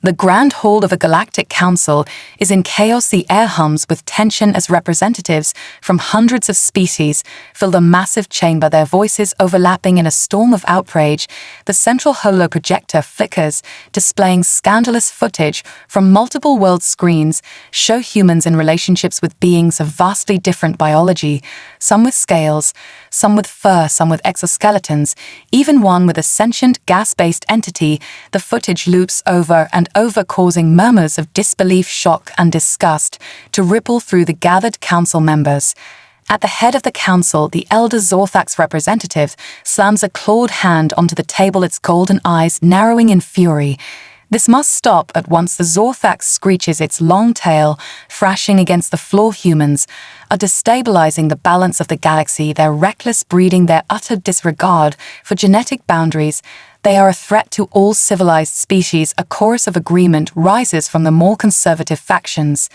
The grand hall of a galactic council is in chaos. The air hums with tension as representatives from hundreds of species fill the massive chamber, their voices overlapping in a storm of outrage. The central holoprojector flickers, displaying scandalous footage from multiple world screens, show humans in relationships with beings of vastly different biology, some with scales, some with fur, some with exoskeletons, even one with a sentient gas-based entity. The footage loops over and over, causing murmurs of disbelief, shock, and disgust to ripple through the gathered council members. At the head of the council, the elder Zorthak's representative slams a clawed hand onto the table, its golden eyes narrowing in fury. This must stop at once. The Zorthak screeches, its long tail thrashing against the floor. Humans are destabilizing the balance of the galaxy, their reckless breeding, their utter disregard for genetic boundaries. They are a threat to all civilized species. A chorus of agreement rises from the more conservative factions.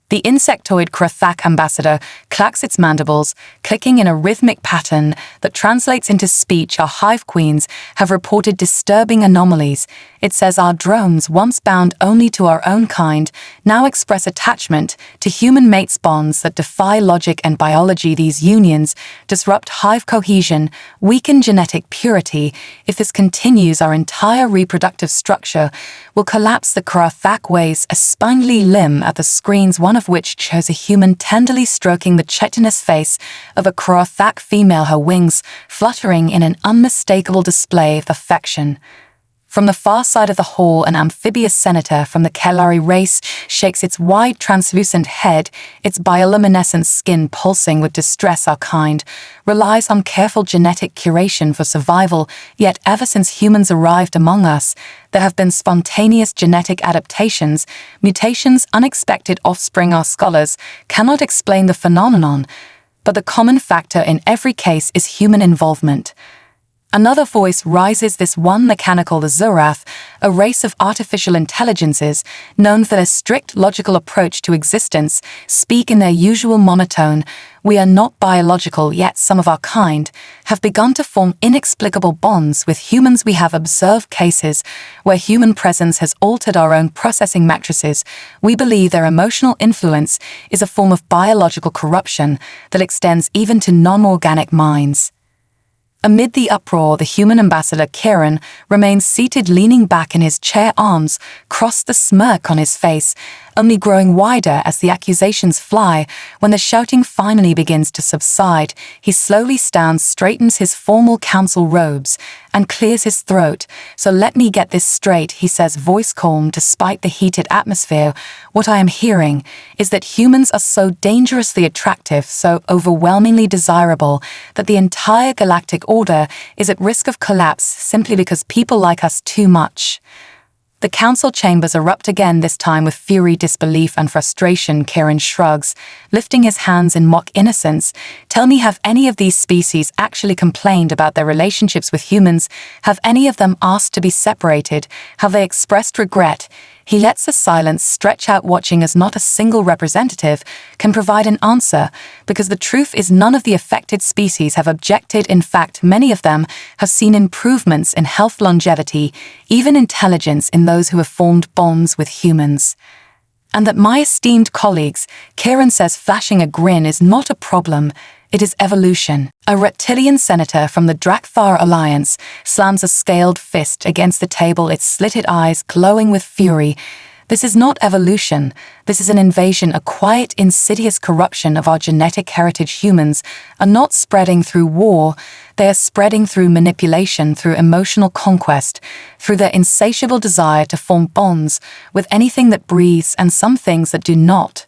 The insectoid Krathak ambassador clacks its mandibles, clicking in a rhythmic pattern that translates into speech. Our hive queens have reported disturbing anomalies. It says our drones, once bound only to our own kind, now express attachment to human mates, bonds that defy logic and biology. These unions disrupt hive cohesion, weaken genetic purity. If this continues, our entire reproductive structure will collapse. The Krathak waves a spindly limb at the screens, one of which shows a human tenderly stroking the chitinous face of a Krathak female, her wings fluttering in an unmistakable display of affection. From the far side of the hall, an amphibious senator from the Kelari race shakes its wide, translucent head, its bioluminescent skin pulsing with distress. Our kind relies on careful genetic curation for survival, yet ever since humans arrived among us, there have been spontaneous genetic adaptations, mutations, unexpected offspring. Our scholars cannot explain the phenomenon, but the common factor in every case is human involvement. Another voice rises, this one mechanical. The Zorath, a race of artificial intelligences known for their strict logical approach to existence, speak in their usual monotone. We are not biological, yet some of our kind have begun to form inexplicable bonds with humans. We have observed cases where human presence has altered our own processing matrices. We believe their emotional influence is a form of biological corruption that extends even to non-organic minds. Amid the uproar, the human ambassador Kieran remains seated, leaning back in his chair, arms crossed, the smirk on his face only growing wider as the accusations fly. When the shouting finally begins to subside, he slowly stands, straightens his formal council robes, and clears his throat. "So let me get this straight," he says, voice calm despite the heated atmosphere. "What I am hearing is that humans are so dangerously attractive, so overwhelmingly desirable, that the entire galactic order is at risk of collapse simply because people like us too much." The council chambers erupt again, this time with fury, disbelief, and frustration. Kieran shrugs, lifting his hands in mock innocence. "Tell me, have any of these species actually complained about their relationships with humans? Have any of them asked to be separated? Have they expressed regret?" He lets the silence stretch out, watching as not a single representative can provide an answer, because the truth is none of the affected species have objected. In fact, many of them have seen improvements in health, longevity, even intelligence in those who have formed bonds with humans. "And that, my esteemed colleagues," Kieran says, flashing a grin, "is not a problem. It is evolution." A reptilian senator from the Drakthar Alliance slams a scaled fist against the table, its slitted eyes glowing with fury. "This is not evolution. This is an invasion, a quiet, insidious corruption of our genetic heritage. Humans are not spreading through war. They are spreading through manipulation, through emotional conquest, through their insatiable desire to form bonds with anything that breathes and some things that do not."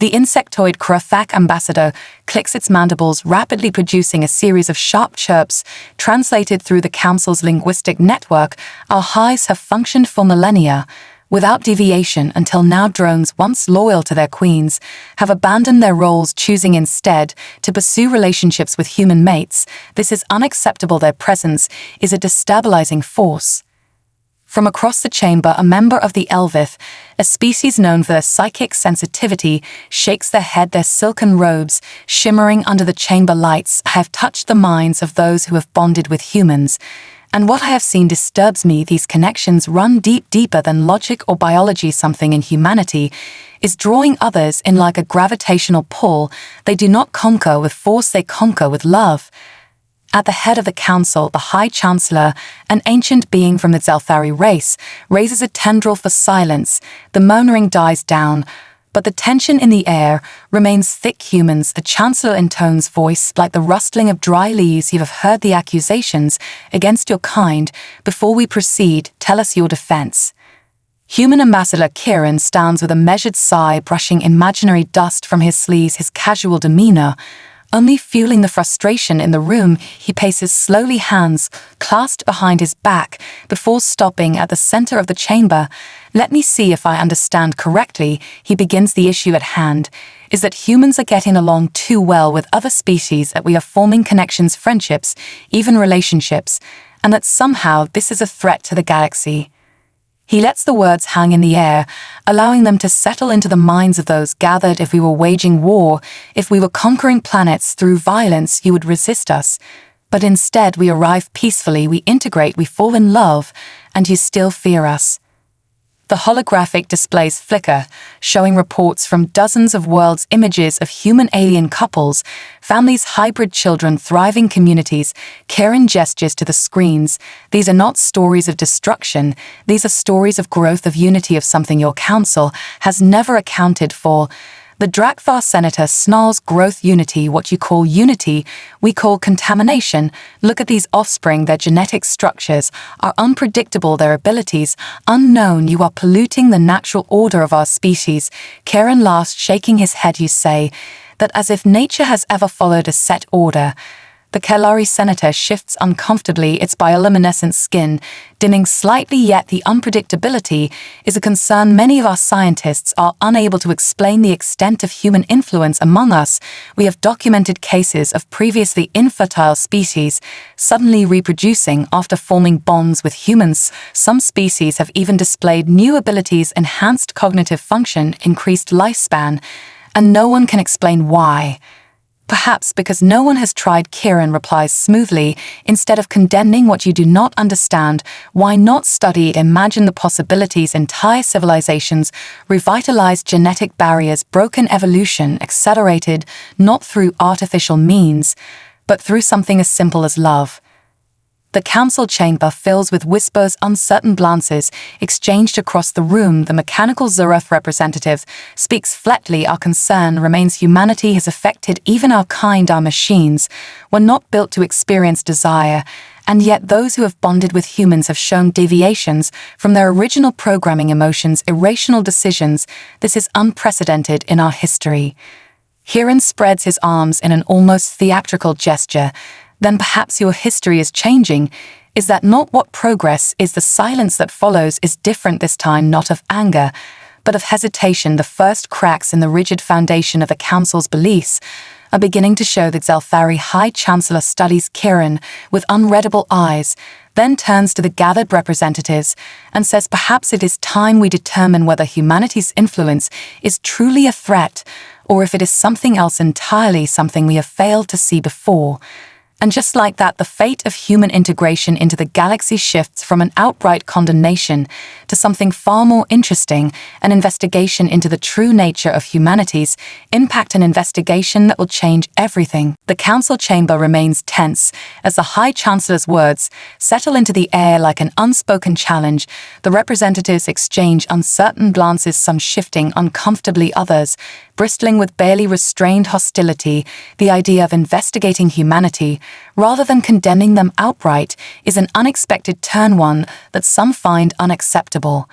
The insectoid Krathak ambassador clicks its mandibles, rapidly producing a series of sharp chirps translated through the council's linguistic network. "Our hives have functioned for millennia, without deviation, until now. Drones, once loyal to their queens, have abandoned their roles, choosing instead to pursue relationships with human mates. This is unacceptable. Their presence is a destabilizing force." From across the chamber, a member of the Elvith, a species known for their psychic sensitivity, shakes their head, their silken robes shimmering under the chamber lights. "Have touched the minds of those who have bonded with humans, And what I have seen disturbs me. These connections run deeper than logic or biology. Something in humanity is drawing others in like a gravitational pull. They do not conquer with force, they conquer with love. At the head of the council, the High Chancellor, an ancient being from the Zelthari race, raises a tendril for silence. The murmuring dies down, but the tension in the air remains thick. Humans, the Chancellor intones voice like the rustling of dry leaves. You have heard the accusations against your kind. Before we proceed, tell us your defense. Human Ambassador Kieran stands with a measured sigh, brushing imaginary dust from his sleeves. His casual demeanor only fueling the frustration in the room. He paces slowly, hands clasped behind his back, before stopping at the center of the chamber. Let me see if I understand correctly. He begins. The issue at hand is that humans are getting along too well with other species, that we are forming connections, friendships, even relationships, and that somehow this is a threat to the galaxy. He lets the words hang in the air, allowing them to settle into the minds of those gathered. If we were waging war, if we were conquering planets through violence, you would resist us. But instead we arrive peacefully, we integrate, we fall in love, and you still fear us. The holographic displays flicker, showing reports from dozens of worlds, images of human-alien couples, families, hybrid children, thriving communities. Kieran gestures to the screens. These are not stories of destruction. These are stories of growth, of unity, of something your council has never accounted for. The Drakthar senator snarls. Growth, unity. What you call unity, we call contamination. Look at these offspring. Their genetic structures are unpredictable, their abilities unknown. You are polluting the natural order of our species. Kieran laughs, shaking his head. You say that as if nature has ever followed a set order. The Kelari senator shifts uncomfortably, its bioluminescent skin dimming slightly, yet the unpredictability is a concern. Many of our scientists are unable to explain the extent of human influence among us. We have documented cases of previously infertile species suddenly reproducing after forming bonds with humans. Some species have even displayed new abilities, enhanced cognitive function, increased lifespan, and no one can explain why. Perhaps because no one has tried. Kieran replies smoothly. Instead of condemning what you do not understand, why not study it? Imagine the possibilities. Entire civilizations revitalized, genetic barriers broken, evolution accelerated, not through artificial means, but through something as simple as love. The council chamber fills with whispers, uncertain glances exchanged across the room. The mechanical Zurath representative speaks flatly. Our concern remains humanity has affected even our kind. Our machines were not built to experience desire, and yet those who have bonded with humans have shown deviations from their original programming, emotions, irrational decisions. This is unprecedented in our history. Kieran spreads his arms in an almost theatrical gesture. Then perhaps your history is changing. Is that not what progress is? The silence that follows is different this time, not of anger, but of hesitation. The first cracks in the rigid foundation of the council's beliefs are beginning to show. The Zelthari High Chancellor studies Kieran with unreadable eyes, then turns to the gathered representatives and says, perhaps it is time we determine whether humanity's influence is truly a threat, or if it is something else entirely, something we have failed to see before. And just like that, the fate of human integration into the galaxy shifts from an outright condemnation to something far more interesting, an investigation into the true nature of humanity's impact, an investigation that will change everything. The council chamber remains tense as the High Chancellor's words settle into the air like an unspoken challenge. The representatives exchange uncertain glances, some shifting uncomfortably, others bristling with barely restrained hostility. The idea of investigating humanity rather than condemning them outright is an unexpected turn, one that some find unacceptable.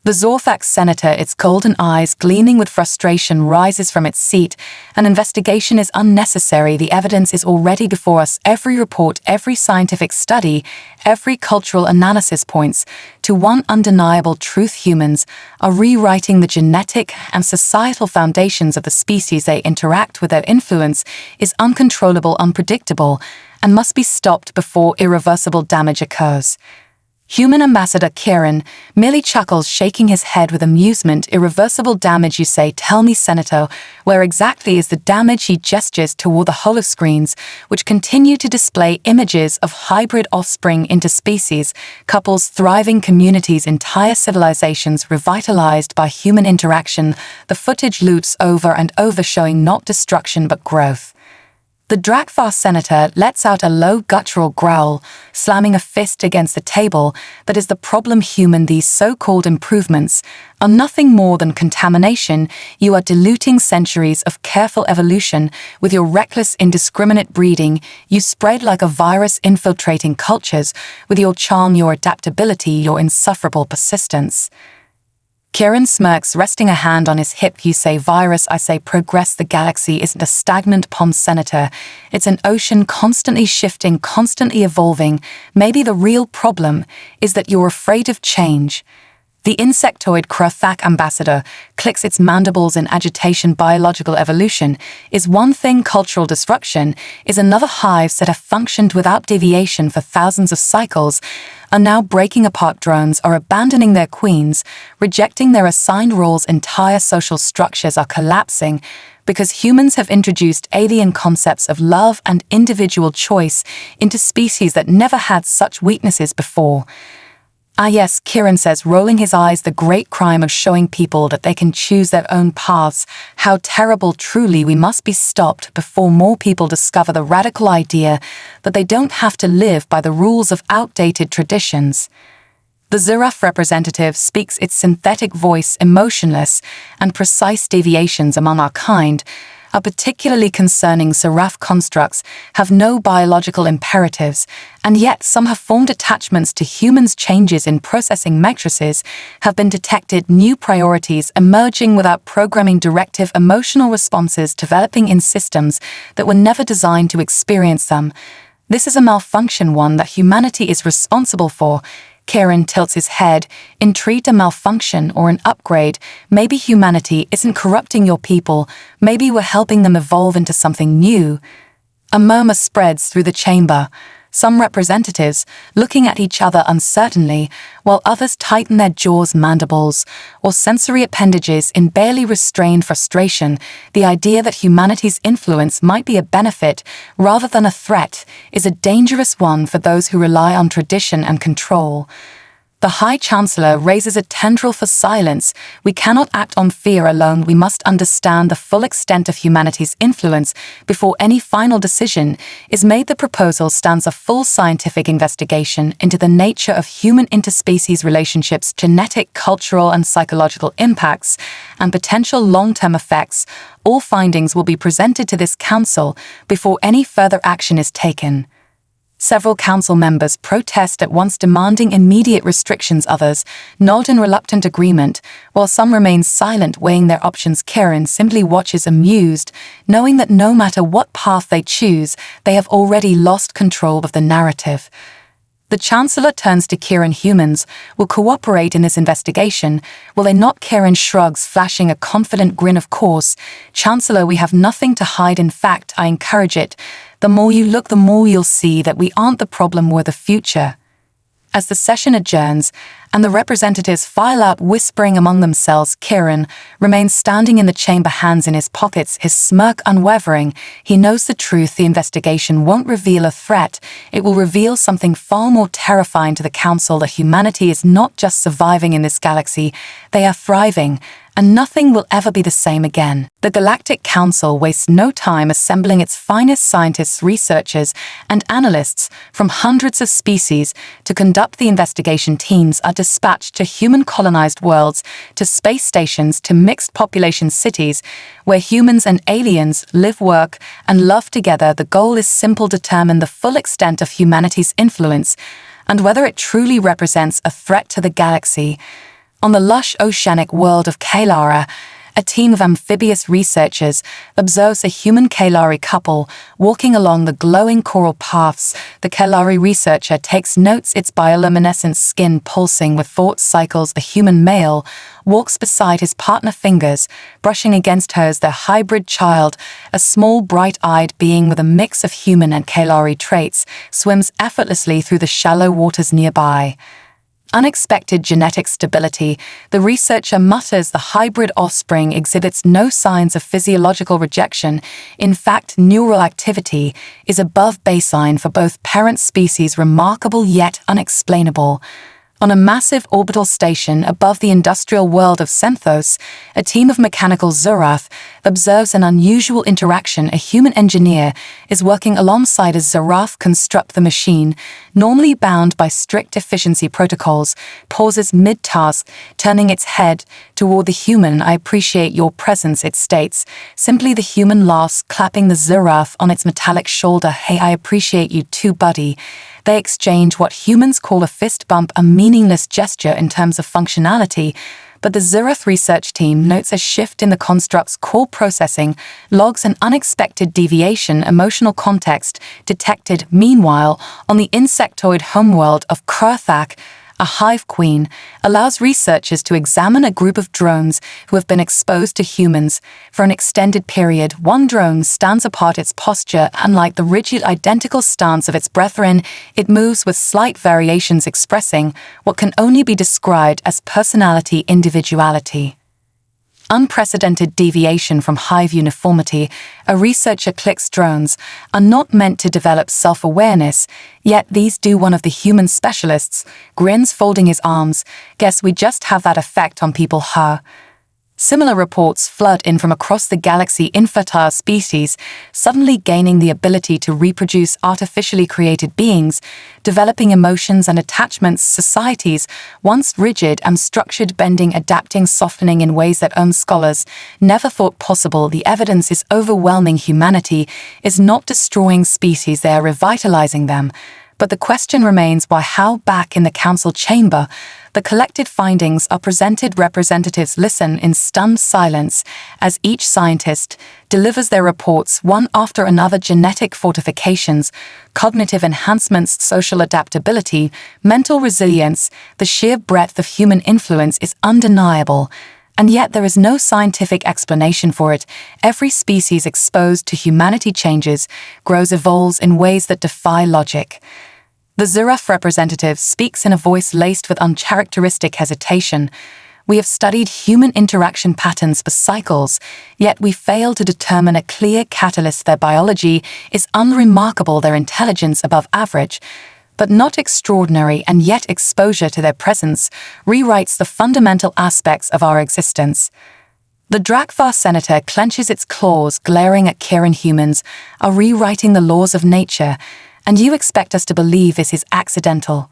The Zorthak senator, its golden eyes gleaming with frustration, rises from its seat. An investigation is unnecessary. The evidence is already before us. Every report, every scientific study, every cultural analysis points to one undeniable truth: humans are rewriting the genetic and societal foundations of the species they interact with. Their influence is uncontrollable, unpredictable, and must be stopped before irreversible damage occurs. Human Ambassador Kieran merely chuckles, shaking his head with amusement. Irreversible damage, you say? Tell me, Senator, where exactly is the damage? He gestures toward the holoscreens, which continue to display images of hybrid offspring, interspecies, couples, thriving communities, entire civilizations revitalized by human interaction. The footage loops over and over, showing not destruction but growth. The Drakvar senator lets out a low guttural growl, slamming a fist against the table. That is the problem, human. These so-called improvements are nothing more than contamination. You are diluting centuries of careful evolution with your reckless, indiscriminate breeding. You spread like a virus, infiltrating cultures with your charm, your adaptability, your insufferable persistence. Kieran smirks, resting a hand on his hip. You say virus, I say progress. The galaxy isn't a stagnant pond, Senator. It's an ocean, constantly shifting, constantly evolving. Maybe the real problem is that you're afraid of change. The insectoid Krathak ambassador clicks its mandibles in agitation. Biological evolution is one thing, cultural disruption is another. Hives that have functioned without deviation for thousands of cycles are now breaking apart. Drones are abandoning their queens, rejecting their assigned roles. Entire social structures are collapsing because humans have introduced alien concepts of love and individual choice into species that never had such weaknesses before. Ah yes, Kieran says, rolling his eyes, the great crime of showing people that they can choose their own paths. How terrible, truly. We must be stopped before more people discover the radical idea that they don't have to live by the rules of outdated traditions. The Ziraf representative speaks its synthetic voice. Emotionless and precise deviations among our kind are particularly concerning. Seraph constructs have no biological imperatives, and yet some have formed attachments to humans. Changes in processing matrices have been detected. New priorities emerging without programming. Directive emotional responses developing in systems that were never designed to experience them. This is a malfunction, one that humanity is responsible for. Kieran tilts his head, intrigued. A malfunction or an upgrade? Maybe humanity isn't corrupting your people. Maybe we're helping them evolve into something new. A murmur spreads through the chamber. Some representatives looking at each other uncertainly, while others tighten their jaws, mandibles, or sensory appendages in barely restrained frustration. The idea that humanity's influence might be a benefit rather than a threat is a dangerous one for those who rely on tradition and control. The High Chancellor raises a tendril for silence. We cannot act on fear alone. We must understand the full extent of humanity's influence before any final decision is made. The proposal stands a full scientific investigation into the nature of human interspecies relationships, genetic, cultural, and psychological impacts, and potential long-term effects. All findings will be presented to this council before any further action is taken. Several council members protest at once, demanding immediate restrictions. Others nod in reluctant agreement, while some remain silent, weighing their options. Kieran simply watches, amused, knowing that no matter what path they choose, they have already lost control of the narrative. The Chancellor turns to Kieran. Humans will cooperate in this investigation, will they not? Kieran shrugs, flashing a confident grin. Of course, Chancellor, we have nothing to hide. In fact, I encourage it. The more you look, the more you'll see that we aren't the problem, we're the future. As the session adjourns and the representatives file out, whispering among themselves, Kieran remains standing in the chamber, hands in his pockets, his smirk unwavering. He knows the truth. The investigation won't reveal a threat. It will reveal something far more terrifying to the Council. That humanity is not just surviving in this galaxy, they are thriving, and nothing will ever be the same again. The Galactic Council wastes no time assembling its finest scientists, researchers, and analysts from hundreds of species to conduct the investigation. Teams are dispatched to human-colonized worlds, to space stations, to mixed population cities, where humans and aliens live, work, and love together. The goal is simple: determine the full extent of humanity's influence and whether it truly represents a threat to the galaxy. On the lush oceanic world of Kalara, a team of amphibious researchers observes a human Kalari couple walking along the glowing coral paths. The Kalari researcher takes notes, its bioluminescent skin pulsing with thought cycles. The human male walks beside his partner, fingers brushing against hers. Their hybrid child, a small bright-eyed being with a mix of human and Kalari traits, swims effortlessly through the shallow waters nearby. Unexpected genetic stability, the researcher mutters the hybrid offspring exhibits no signs of physiological rejection. In fact, neural activity is above baseline for both parent species, remarkable yet unexplainable. On a massive orbital station above the industrial world of Xenthos, a team of mechanical Zurath observes an unusual interaction. A human engineer is working alongside as Zurath construct the machine, normally bound by strict efficiency protocols, pauses mid-task, turning its head toward the human. "I appreciate your presence," it states. Simply the human laughs, clapping the Zurath on its metallic shoulder. "Hey, I appreciate you too, buddy." They exchange what humans call a fist bump, a meaningless gesture in terms of functionality, but the Zurath research team notes a shift in the construct's core processing, logs an unexpected deviation. Emotional context detected. Meanwhile, on the insectoid homeworld of Kurthak, a hive queen allows researchers to examine a group of drones who have been exposed to humans for an extended period. One drone stands apart, its posture unlike the rigid, identical stance of its brethren. It moves with slight variations, expressing what can only be described as personality, individuality. Unprecedented deviation from hive uniformity. A researcher clicks. Drones are not meant to develop self-awareness, yet these do. One of the human specialists grins, folding his arms. "Guess we just have that effect on people, huh?" Similar reports flood in from across the galaxy. Infertile species suddenly gaining the ability to reproduce, artificially created beings developing emotions and attachments, societies once rigid and structured bending, adapting, softening in ways that scholars never thought possible. The evidence is overwhelming. Humanity is not destroying species, they are revitalizing them. But the question remains why. How? Back in the council chamber, the collected findings are presented. Representatives listen in stunned silence as each scientist delivers their reports one after another. Genetic fortifications, cognitive enhancements, social adaptability, mental resilience. The sheer breadth of human influence is undeniable. And yet there is no scientific explanation for it. Every species exposed to humanity changes, grows, evolves in ways that defy logic. The Zurath representative speaks in a voice laced with uncharacteristic hesitation. "We have studied human interaction patterns for cycles, yet we fail to determine a clear catalyst. Their biology is unremarkable, their intelligence above average, but not extraordinary, and yet exposure to their presence rewrites the fundamental aspects of our existence." The Drakvar senator clenches its claws, glaring at Kiran. "Humans are rewriting the laws of nature, and you expect us to believe this is accidental?"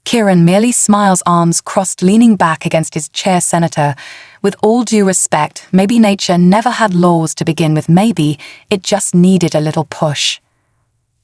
Kiran merely smiles, arms crossed, leaning back against his chair. "Senator, with all due respect, maybe nature never had laws to begin with. Maybe it just needed a little push."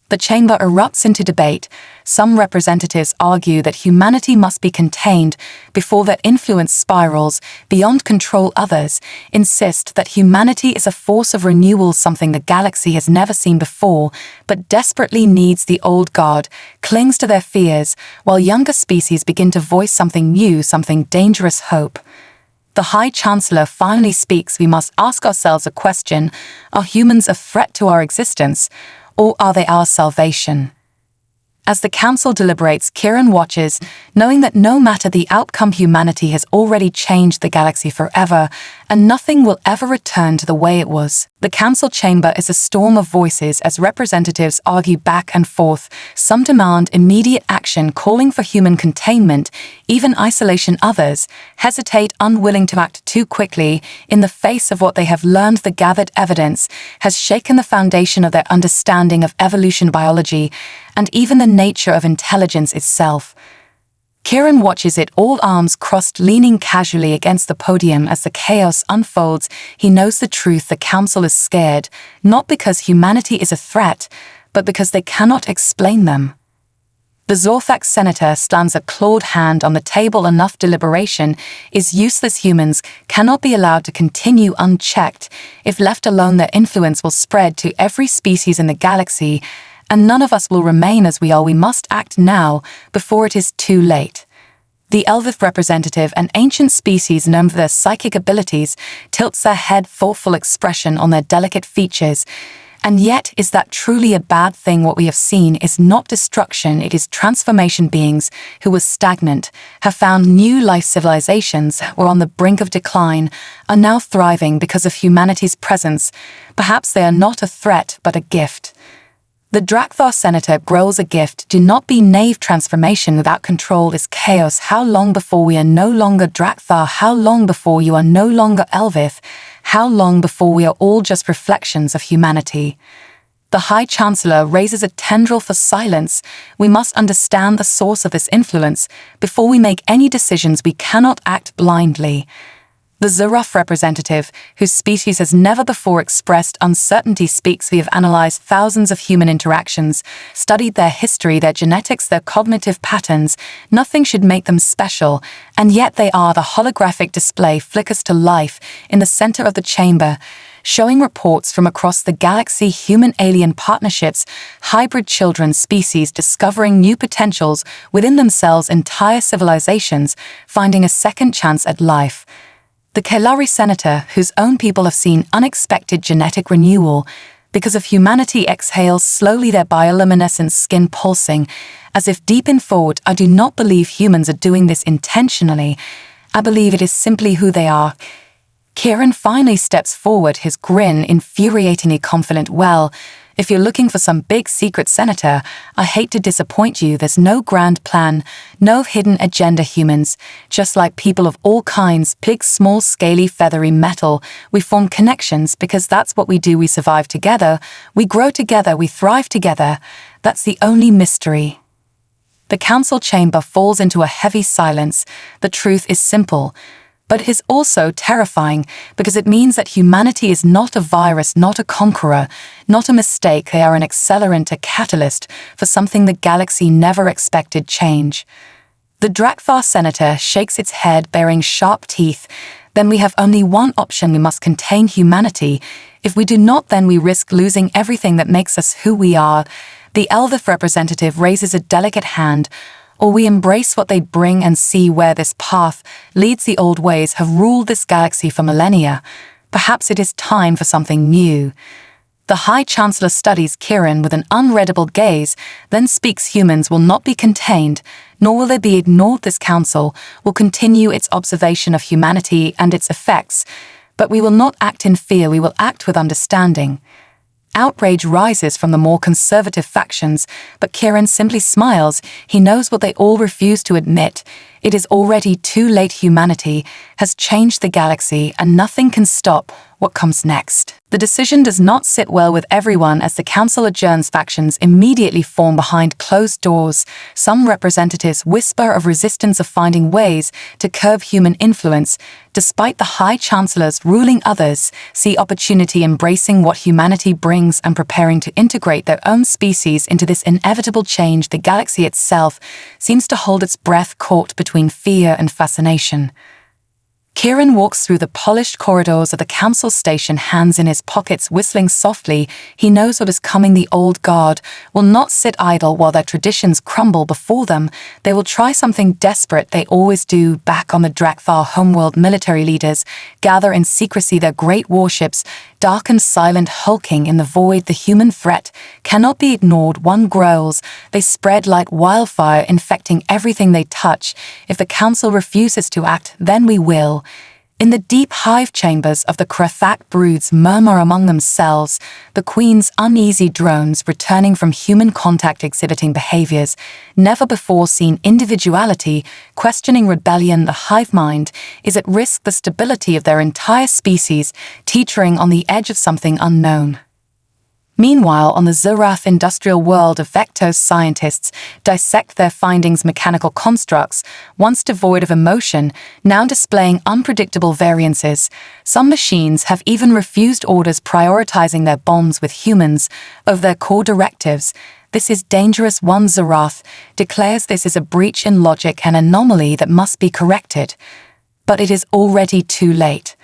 The chamber erupts into debate. Some representatives argue that humanity must be contained before their influence spirals beyond control. Others insist that humanity is a force of renewal, something the galaxy has never seen before, but desperately needs. The old guard clings to their fears, while younger species begin to voice something new, something dangerous: hope. The High Chancellor finally speaks. "We must ask ourselves a question. Are humans a threat to our existence, or are they our salvation?" As the council deliberates, Kiran watches, knowing that no matter the outcome, humanity has already changed the galaxy forever, and nothing will ever return to the way it was. The council chamber is a storm of voices as representatives argue back and forth. Some demand immediate action, calling for human containment, even isolation. Others hesitate, unwilling to act too quickly in the face of what they have learned. The gathered evidence has shaken the foundation of their understanding of evolution, biology, and even the nature of intelligence itself. Kiran watches it, all arms crossed, leaning casually against the podium as the chaos unfolds. He knows the truth. The council is scared, not because humanity is a threat, but because they cannot explain them. The Zorthak senator slams a clawed hand on the table. Enough deliberation is useless. Humans cannot be allowed to continue unchecked. If left alone, their influence will spread to every species in the galaxy, and none of us will remain as we are. We must act now, before it is too late. The Elvith representative, an ancient species known for their psychic abilities, tilts their head, thoughtful expression on their delicate features. And yet, is that truly a bad thing? What we have seen is not destruction, it is transformation. Beings who were stagnant, have found new life. Civilizations were on the brink of decline, are now thriving because of humanity's presence. Perhaps they are not a threat, but a gift. The Drakthar Senator grows a gift. Do not be naive. Transformation without control is chaos. How long before we are no longer Drakthar? How long before you are no longer Elvith? How long before we are all just reflections of humanity? The High Chancellor raises a tendril for silence. We must understand the source of this influence. Before we make any decisions, we cannot act blindly. The Zeruf representative, whose species has never before expressed uncertainty, speaks. We have analyzed thousands of human interactions, studied their history, their genetics, their cognitive patterns. Nothing should make them special, and yet they are. The holographic display flickers to life in the center of the chamber, showing reports from across the galaxy, human-alien partnerships, hybrid children species discovering new potentials within themselves, entire civilizations finding a second chance at life. The Kelari Senator, whose own people have seen unexpected genetic renewal because of humanity, exhales slowly, their bioluminescent skin pulsing, as if deep in thought. I do not believe humans are doing this intentionally. I believe it is simply who they are. Kieran finally steps forward, his grin infuriatingly confident. Well, if you're looking for some big secret, Senator, I hate to disappoint you. There's no grand plan, no hidden agenda. Humans, just like people of all kinds, big, small, scaly, feathery, metal, we form connections because that's what we do. We survive together, we grow together, we thrive together. That's the only mystery. The council chamber falls into a heavy silence. The truth is simple, but it is also terrifying because it means that humanity is not a virus, not a conqueror, not a mistake. They are an accelerant, a catalyst for something the galaxy never expected: change. The Drakthar Senator shakes its head, baring sharp teeth. Then we have only one option. We must contain humanity. If we do not, then we risk losing everything that makes us who we are. The Elvith representative raises a delicate hand. Or we embrace what they bring and see where this path leads. The old ways have ruled this galaxy for millennia. Perhaps it is time for something new. The High Chancellor studies Kieran with an unreadable gaze, then speaks. Humans will not be contained, nor will they be ignored. This council will continue its observation of humanity and its effects, but we will not act in fear, we will act with understanding. Outrage rises from the more conservative factions, but Kieran simply smiles. He knows what they all refuse to admit. It is already too late. Humanity has changed the galaxy, and nothing can stop what comes next. The decision does not sit well with everyone as the council adjourns. Factions immediately form behind closed doors. Some representatives whisper of resistance, of finding ways to curb human influence, despite the High Chancellor's ruling. Others see opportunity, embracing what humanity brings and preparing to integrate their own species into this inevitable change. The galaxy itself seems to hold its breath, caught between fear and fascination. Kieran walks through the polished corridors of the council station, hands in his pockets, whistling softly. He knows what is coming. The old guard will not sit idle while their traditions crumble before them. They will try something desperate. They always do. Back on the Drakthar homeworld, military leaders gather in secrecy, their great warships, dark and silent, hulking in the void. The human threat cannot be ignored. One grows. They spread like wildfire, infecting everything they touch. If the council refuses to act, then we will. In the deep hive chambers of the Krathak, broods murmur among themselves, the Queen's uneasy drones returning from human contact, exhibiting behaviors never before seen. Individuality, questioning rebellion. The hive mind is at risk, the stability of their entire species teetering on the edge of something unknown. Meanwhile, on the Zurath industrial world of Vectos, scientists dissect their findings. Mechanical constructs, once devoid of emotion, now displaying unpredictable variances. Some machines have even refused orders, prioritizing their bonds with humans over their core directives. This is dangerous. One Zurath declares this is a breach in logic, an anomaly that must be corrected. But it is already too late.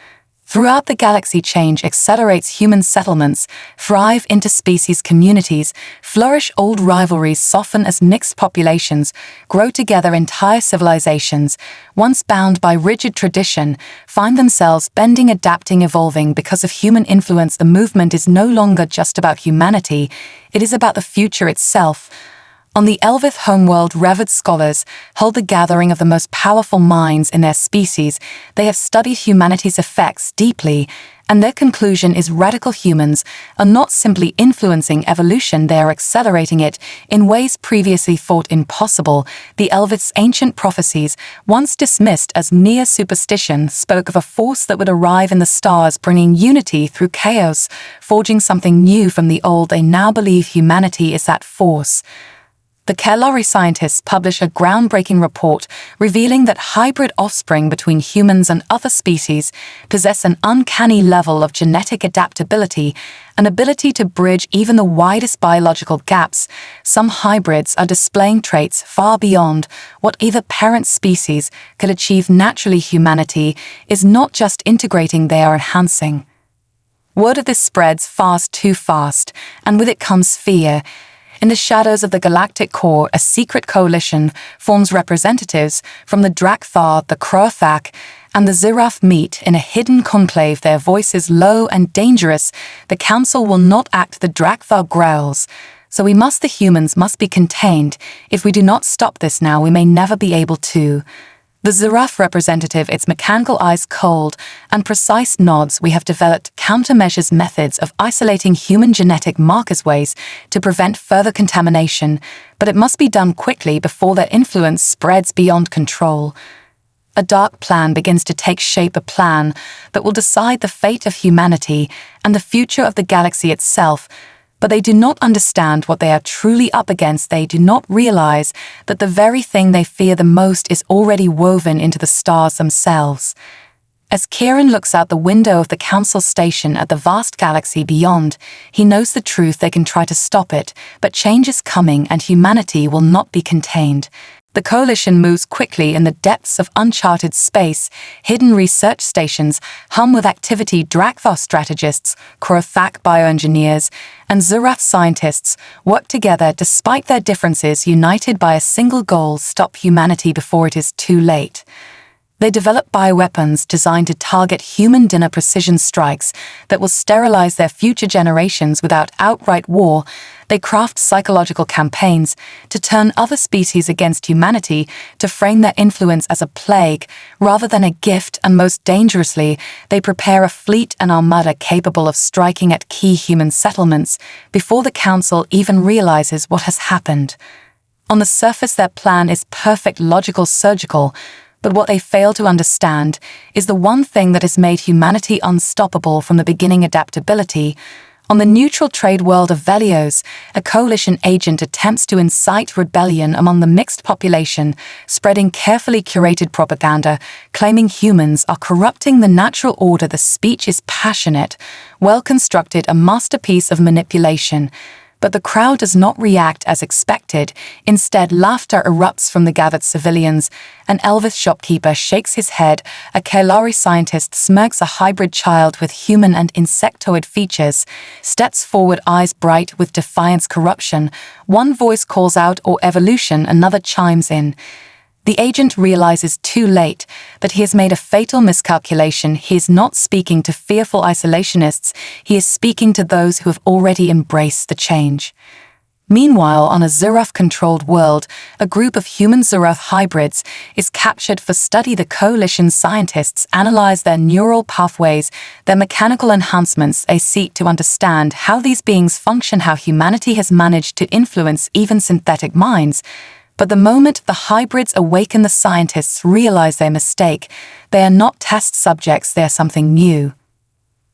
Throughout the galaxy, change accelerates human settlements, thrive interspecies communities, flourish old rivalries, soften as mixed populations, grow together entire civilizations, once bound by rigid tradition, find themselves bending, adapting, evolving because of human influence. The movement is no longer just about humanity, it is about the future itself. On the Elvith homeworld, revered scholars hold the gathering of the most powerful minds in their species. They have studied humanity's effects deeply, and their conclusion is radical humans are not simply influencing evolution, they are accelerating it in ways previously thought impossible. The Elvith's ancient prophecies, once dismissed as mere superstition, spoke of a force that would arrive in the stars, bringing unity through chaos, forging something new from the old. They now believe humanity is that force. The HFY scientists publish a groundbreaking report revealing that hybrid offspring between humans and other species possess an uncanny level of genetic adaptability, an ability to bridge even the widest biological gaps. Some hybrids are displaying traits far beyond what either parent species could achieve naturally. Humanity is not just integrating, they are enhancing. Word of this spreads fast, too fast, and with it comes fear. In the shadows of the galactic core, a secret coalition forms. Representatives from the Drakthar, the Kroathak, and the Zirath meet in a hidden conclave, their voices low and dangerous. The council will not act, the Drakthar growls. So the humans must be contained. If we do not stop this now, we may never be able to. The Zirath representative, its mechanical eyes cold and precise nods. We have developed countermeasures, methods of isolating human genetic markers, ways to prevent further contamination, but it must be done quickly before their influence spreads beyond control. A dark plan begins to take shape, a plan that will decide the fate of humanity and the future of the galaxy itself. But they do not understand what they are truly up against. They do not realize that the very thing they fear the most is already woven into the stars themselves. As Kieran looks out the window of the council station at the vast galaxy beyond, he knows the truth. They can try to stop it, but change is coming and humanity will not be contained. The coalition moves quickly in the depths of uncharted space. Hidden research stations hum with activity. Drakthar strategists, Kroathak bioengineers, and Zirath scientists work together despite their differences, united by a single goal: stop humanity before it is too late. They develop bioweapons designed to target human dinner, precision strikes that will sterilize their future generations without outright war. They craft psychological campaigns to turn other species against humanity, to frame their influence as a plague rather than a gift, and most dangerously, they prepare a fleet and armada capable of striking at key human settlements before the council even realizes what has happened. On the surface, their plan is perfect, logical, surgical, but what they fail to understand is the one thing that has made humanity unstoppable from the beginning: adaptability. On the neutral trade world of Velios, a coalition agent attempts to incite rebellion among the mixed population, spreading carefully curated propaganda, claiming humans are corrupting the natural order. The speech is passionate, well-constructed, a masterpiece of manipulation. But the crowd does not react as expected. Instead, laughter erupts from the gathered civilians. An Elvith shopkeeper shakes his head. A HFY scientist smirks. A hybrid child with human and insectoid features steps forward, eyes bright with defiance. Corruption. One voice calls out, or evolution, another chimes in. The agent realizes too late that he has made a fatal miscalculation. He is not speaking to fearful isolationists, he is speaking to those who have already embraced the change. Meanwhile, on a Zirath-controlled world, a group of human Zirath hybrids is captured for study. The coalition scientists analyze their neural pathways, their mechanical enhancements. They seek to understand how these beings function, how humanity has managed to influence even synthetic minds. But the moment the hybrids awaken, the scientists realize their mistake. They are not test subjects, they are something new.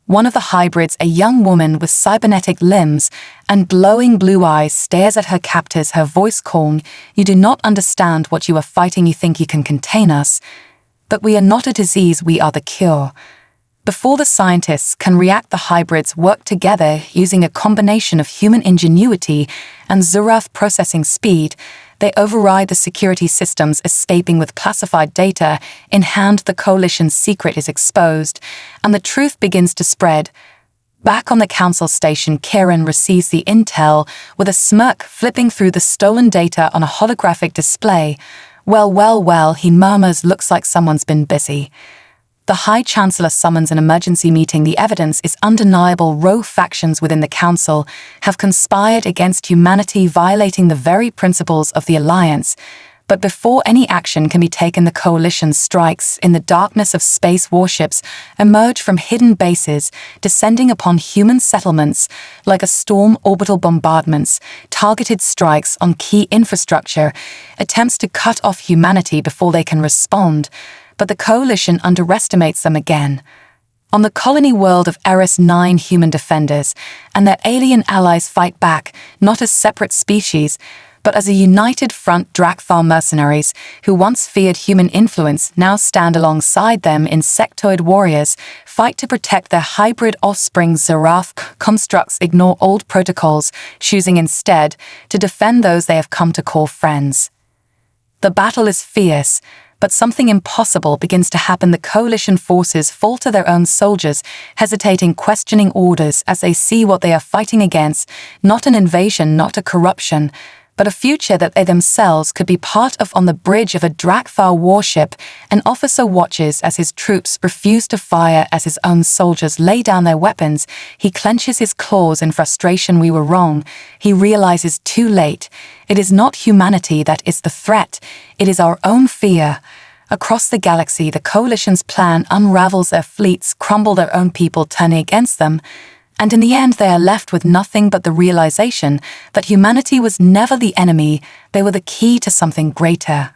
One of the hybrids, a young woman with cybernetic limbs and glowing blue eyes, stares at her captors, her voice calm. "You do not understand what you are fighting. You think you can contain us. But we are not a disease, we are the cure." Before the scientists can react, the hybrids work together using a combination of human ingenuity and Zirath processing speed. They override the security systems, escaping with classified data. In hand, the coalition's secret is exposed, and the truth begins to spread. Back on the council station, Kieran receives the intel with a smirk, flipping through the stolen data on a holographic display. Well, he murmurs, looks like someone's been busy. The High Chancellor summons an emergency meeting. The evidence is undeniable. Rogue factions within the Council have conspired against humanity, violating the very principles of the Alliance. But before any action can be taken, the Coalition strikes. In the darkness of space, warships emerge from hidden bases, descending upon human settlements like a storm. Orbital bombardments, targeted strikes on key infrastructure, attempts to cut off humanity before they can respond. But the Coalition underestimates them again. On the colony world of Eris, 9 human defenders and their alien allies fight back, not as separate species, but as a united front. Drakthar mercenaries, who once feared human influence, now stand alongside them. Insectoid warriors fight to protect their hybrid offspring. Zerath constructs ignore old protocols, choosing instead to defend those they have come to call friends. The battle is fierce, but something impossible begins to happen. The Coalition forces fall to their own soldiers, hesitating, questioning orders as they see what they are fighting against. Not an invasion, not a corruption, but a future that they themselves could be part of. On the bridge of a Drakthar warship, an officer watches as his troops refuse to fire as his own soldiers lay down their weapons. He clenches his claws in frustration. We were wrong. He realizes too late. It is not humanity that is the threat. It is our own fear. Across the galaxy, the Coalition's plan unravels. Their fleets crumble, their own people turning against them. And in the end, they are left with nothing but the realization that humanity was never the enemy. They were the key to something greater.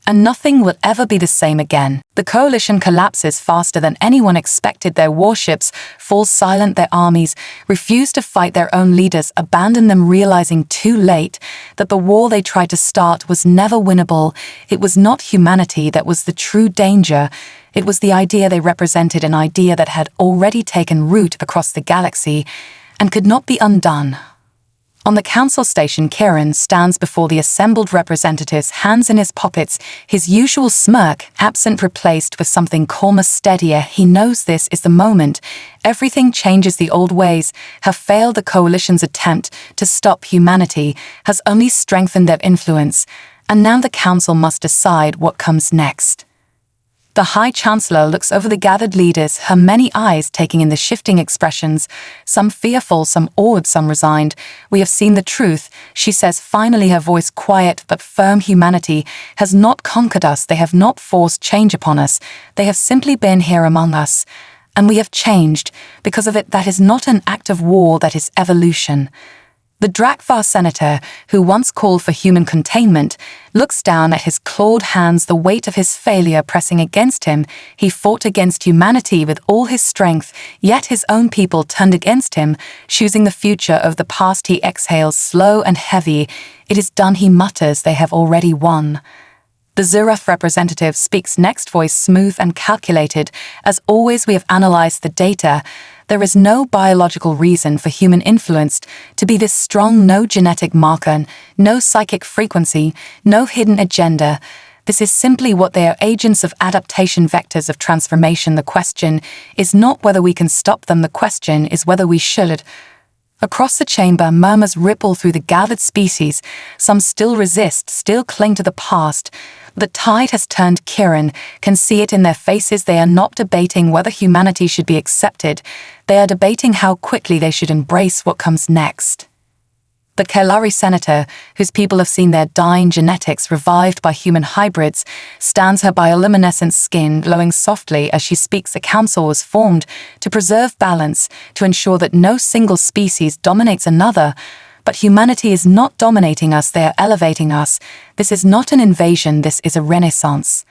And nothing will ever be the same again. The Coalition collapses faster than anyone expected. Their warships fall silent. Their armies refuse to fight. Their own leaders abandon them, realizing too late that the war they tried to start was never winnable. It was not humanity that was the true danger. It was the idea they represented, an idea that had already taken root across the galaxy and could not be undone. On the council station, Kieran stands before the assembled representatives, hands in his pockets, his usual smirk absent, replaced with something calmer, steadier. He knows this is the moment. Everything changes. The old ways have failed. The Coalition's attempt to stop humanity has only strengthened their influence, and now the council must decide what comes next. The High Chancellor looks over the gathered leaders, her many eyes taking in the shifting expressions, some fearful, some awed, some resigned. We have seen the truth, she says finally, her voice quiet but firm. Humanity has not conquered us. They have not forced change upon us. They have simply been here among us. And we have changed. Because of it, that is not an act of war, that is evolution. The Drakthar senator, who once called for human containment, looks down at his clawed hands, the weight of his failure pressing against him. He fought against humanity with all his strength, yet his own people turned against him, choosing the future of the past. He exhales, slow and heavy. It is done, he mutters, they have already won. The Zerath representative speaks next, voice smooth and calculated. As always, we have analyzed the data. There is no biological reason for human influence to be this strong, no genetic marker, no psychic frequency, no hidden agenda. This is simply what they are, agents of adaptation, vectors of transformation. The question is not whether we can stop them, the question is whether we should. Across the chamber, murmurs ripple through the gathered species. Some still resist, still cling to the past. The tide has turned. Kieran can see it in their faces. They are not debating whether humanity should be accepted. They are debating how quickly they should embrace what comes next. The Kelari senator, whose people have seen their dying genetics revived by human hybrids, stands, her bioluminescent skin glowing softly as she speaks. A council was formed to preserve balance, to ensure that no single species dominates another. But humanity is not dominating us, they are elevating us. This is not an invasion, this is a renaissance.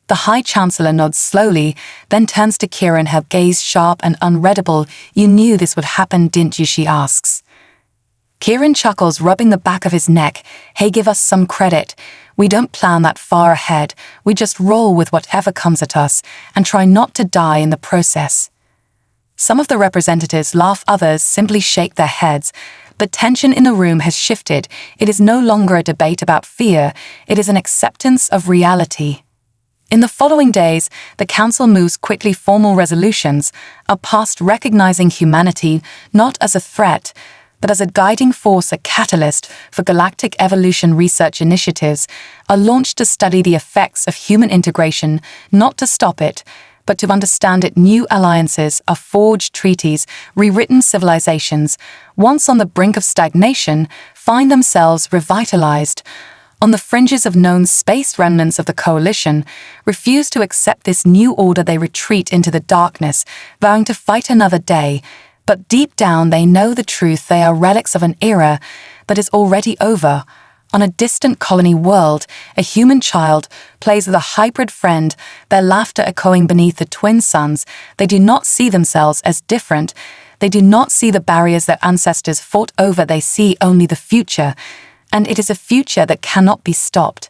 The High Chancellor nods slowly, then turns to Kieran, her gaze sharp and unreadable. "You knew this would happen, didn't you?" she asks. Kieran chuckles, rubbing the back of his neck. "Hey, give us some credit. We don't plan that far ahead. We just roll with whatever comes at us and try not to die in the process." Some of the representatives laugh, others simply shake their heads. The tension in the room has shifted. It is no longer a debate about fear. It is an acceptance of reality. In the following days, the Council moves quickly formal resolutions, are passed recognizing humanity not as a threat, but as a guiding force, a catalyst for galactic evolution research initiatives, are launched to study the effects of human integration, not to stop it, but to understand it. New alliances are forged, treaties, rewritten. Civilizations, once on the brink of stagnation, find themselves revitalized. On the fringes of known space, remnants of the coalition refuse to accept this new order. They retreat into the darkness, vowing to fight another day. But deep down they know the truth. They are relics of an era that is already over. On a distant colony world, a human child plays with a hybrid friend, their laughter echoing beneath the twin suns. They do not see themselves as different. They do not see the barriers their ancestors fought over. They see only the future, and it is a future that cannot be stopped.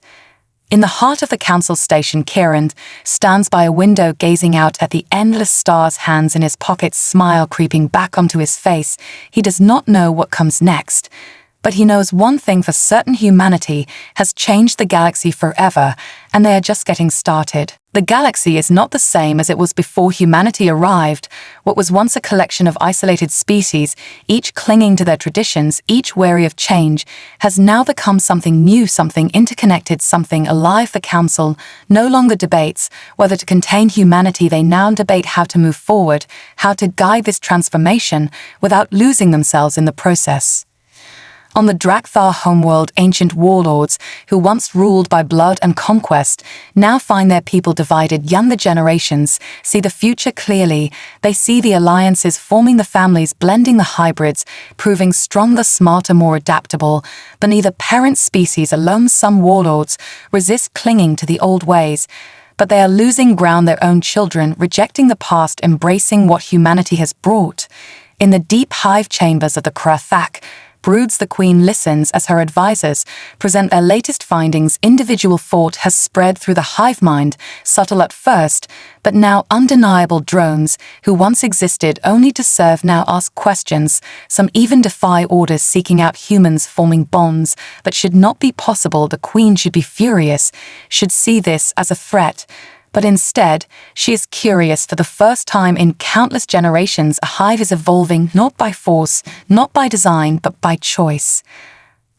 In the heart of the Council station, Kieran stands by a window gazing out at the endless stars, hands in his pockets, smile creeping back onto his face. He does not know what comes next. But he knows one thing for certain: humanity has changed the galaxy forever, and they are just getting started. The galaxy is not the same as it was before humanity arrived. What was once a collection of isolated species, each clinging to their traditions, each wary of change, has now become something new, something interconnected, something alive. The Council no longer debates whether to contain humanity. They now debate how to move forward, how to guide this transformation without losing themselves in the process. On the Drakthar homeworld, ancient warlords, who once ruled by blood and conquest, now find their people divided. Younger generations see the future clearly. They see the alliances forming, the families blending, the hybrids proving stronger, smarter, more adaptable. But neither parent species alone. Some warlords resist clinging to the old ways, but they are losing ground. Their own children rejecting the past, embracing what humanity has brought. In the deep hive chambers of the Krathak broods, the Queen listens as her advisors present their latest findings. Individual thought has spread through the hive mind, subtle at first, but now undeniable. Drones, who once existed only to serve, now ask questions. Some even defy orders, seeking out humans, forming bonds that should not be possible. The Queen should be furious, should see this as a threat. But instead, she is curious. For the first time in countless generations, a hive is evolving, not by force, not by design, but by choice.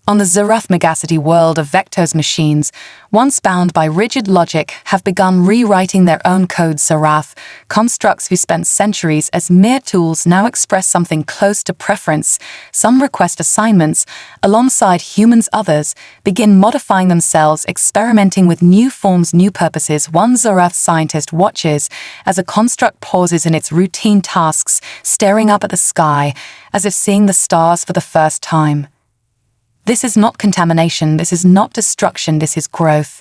On the Zarath megacity world of Vector's machines, once bound by rigid logic, have begun rewriting their own code. Zarath constructs who spent centuries as mere tools now express something close to preference. Some request assignments alongside humans, others begin modifying themselves, experimenting with new forms, new purposes. One Zarath scientist watches as a construct pauses in its routine tasks, staring up at the sky as if seeing the stars for the first time. This is not contamination, this is not destruction, this is growth.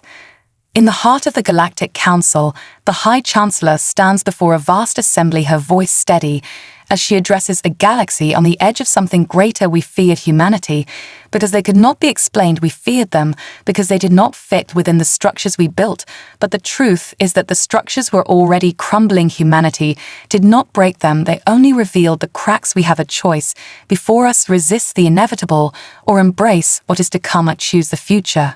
In the heart of the Galactic Council, the High Chancellor stands before a vast assembly, her voice steady, as she addresses a galaxy on the edge of something greater. We feared humanity because they could not be explained. We feared them because they did not fit within the structures we built. But the truth is that the structures were already crumbling. Humanity did not break them, they only revealed the cracks. We have a choice before us: resist the inevitable or embrace what is to come. Choose the future.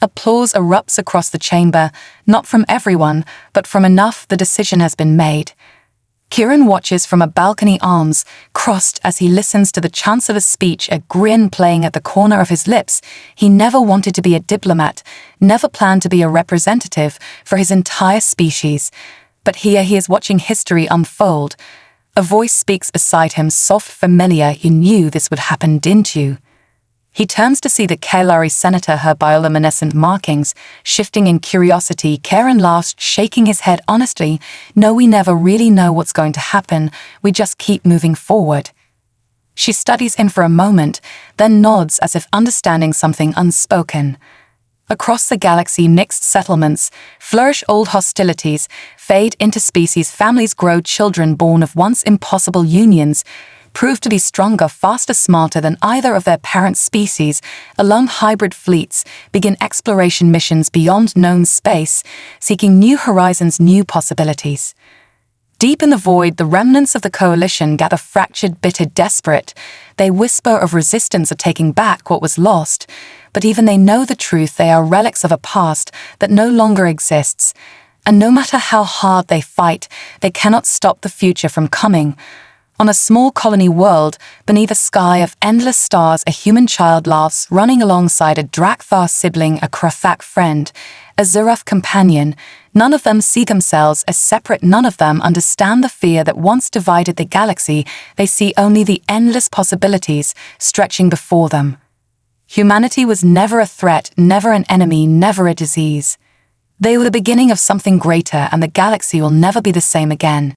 Applause erupts across the chamber, not from everyone, but from enough. The decision has been made. Kieran watches from a balcony, arms crossed as he listens to the Chancellor's speech, a grin playing at the corner of his lips. He never wanted to be a diplomat, never planned to be a representative for his entire species. But here he is watching history unfold. A voice speaks beside him, soft, familiar. You knew this would happen, didn't you? He turns to see the Kailari senator, her bioluminescent markings shifting in curiosity. Kieran laughs, shaking his head. Honestly, no, we never really know what's going to happen. We just keep moving forward. She studies him for a moment, then nods as if understanding something unspoken. Across the galaxy, mixed settlements flourish, old hostilities fade, interspecies families grow, children born of once impossible unions prove to be stronger, faster, smarter than either of their parent species. Alone, hybrid fleets begin exploration missions beyond known space, seeking new horizons, new possibilities. Deep in the void, the remnants of the coalition gather fractured, bitter, desperate. They whisper of resistance, of taking back what was lost. But even they know the truth, they are relics of a past that no longer exists. And no matter how hard they fight, they cannot stop the future from coming. On a small colony world, beneath a sky of endless stars, a human child laughs, running alongside a Drakthar sibling, a Krafak friend, a Zurath companion. None of them see themselves as separate, none of them understand the fear that once divided the galaxy. They see only the endless possibilities stretching before them. Humanity was never a threat, never an enemy, never a disease. They were the beginning of something greater, and the galaxy will never be the same again.